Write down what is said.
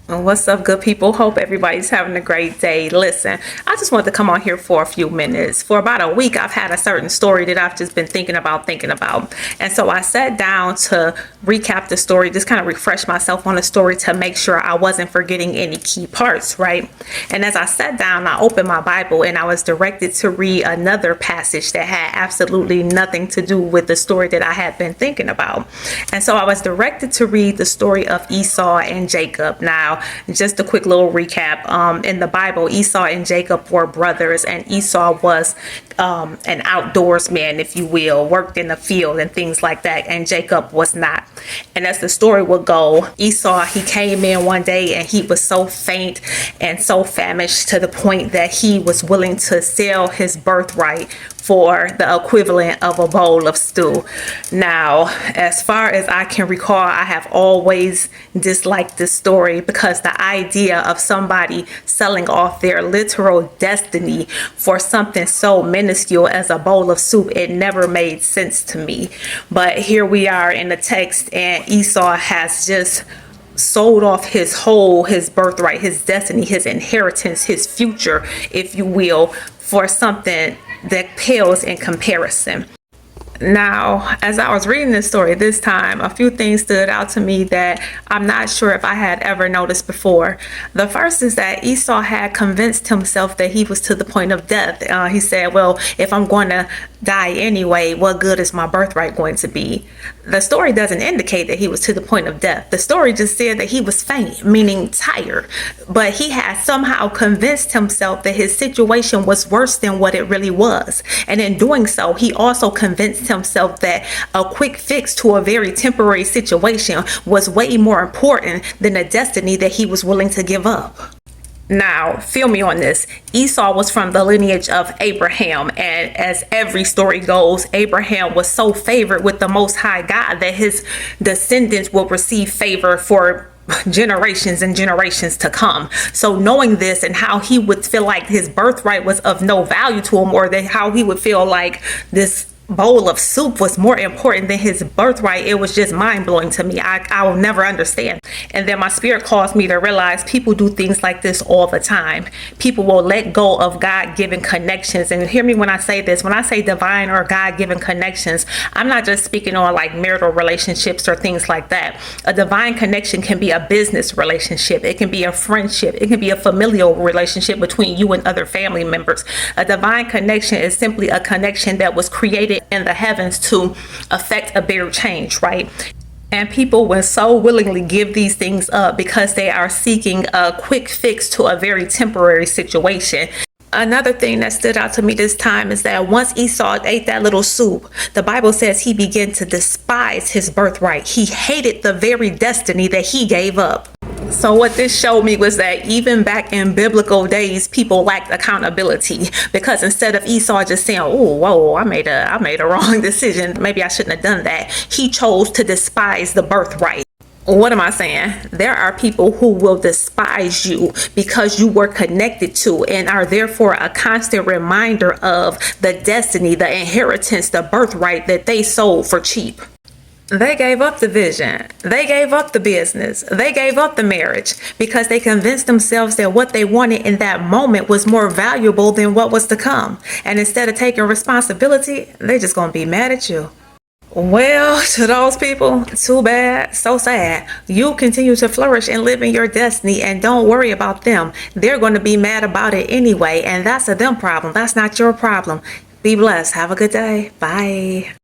What's up, good people? Hope everybody's having a great day. Listen, I just wanted to come on here for a few minutes. For about a week, I've had a certain story that I've just been thinking about. And so I sat down to recap the story, just kind of refresh myself on the story to make sure I wasn't forgetting any key parts, right? And as I sat down, I opened my Bible and I was directed to read another passage that had absolutely nothing to do with the story that I had been thinking about. And so I was directed to read the story of Esau and Jacob. Now, just a quick little recap. In the Bible, Esau and Jacob were brothers, and Esau was an outdoorsman, if you will, worked in the field and things like that, and Jacob was not. And as the story would go, Esau, he came in one day and he was so faint and so famished to the point that he was willing to sell his birthright for the equivalent of a bowl of stew. Now, as far as I can recall, I have always disliked this story because the idea of somebody selling off their literal destiny for something so minuscule as a bowl of soup, it never made sense to me. But here we are in the text, and Esau has just sold off his birthright, his destiny, his inheritance, his future, if you will, for something that pales in comparison. Now, as I was reading this story this time, a few things stood out to me that I'm not sure if I had ever noticed before. The first is that Esau had convinced himself that he was to the point of death. He said, well, if I'm going to die anyway, what good is my birthright going to be? The story doesn't indicate that he was to the point of death. The story just said that he was faint, meaning tired. But he had somehow convinced himself that his situation was worse than what it really was. And in doing so, he also convinced himself that a quick fix to a very temporary situation was way more important than the destiny that he was willing to give up. Now, feel me on this. Esau was from the lineage of Abraham, and as every story goes, Abraham was so favored with the Most High God that his descendants will receive favor for generations and generations to come. So knowing this and how he would feel like his birthright was of no value to him, or that how he would feel like this bowl of soup was more important than his birthright, it was just mind-blowing to me. I will never understand. And then my spirit caused me to realize people do things like this all the time. People will let go of God-given connections. And hear me when I say this. When I say divine or God-given connections, I'm not just speaking on like marital relationships or things like that. A divine connection can be a business relationship. It can be a friendship. It can be a familial relationship between you and other family members. A divine connection is simply a connection that was created in the heavens to affect a bigger change, right? And people will so willingly give these things up because they are seeking a quick fix to a very temporary situation. Another thing that stood out to me this time is that once Esau ate that little soup, the Bible says he began to despise his birthright. He hated the very destiny that he gave up. So what this showed me was that even back in biblical days, people lacked accountability, because instead of Esau just saying, oh, whoa, I made a wrong decision, maybe I shouldn't have done that, he chose to despise the birthright. What am I saying? There are people who will despise you because you were connected to and are therefore a constant reminder of the destiny, the inheritance, the birthright that they sold for cheap. They gave up the vision. They gave up the business. They gave up the marriage because they convinced themselves that what they wanted in that moment was more valuable than what was to come. And instead of taking responsibility, they're just going to be mad at you. Well, to those people, too bad, so sad. You continue to flourish and live in your destiny, and don't worry about them. They're going to be mad about it anyway, and that's a them problem. That's not your problem. Be blessed. Have a good day. Bye.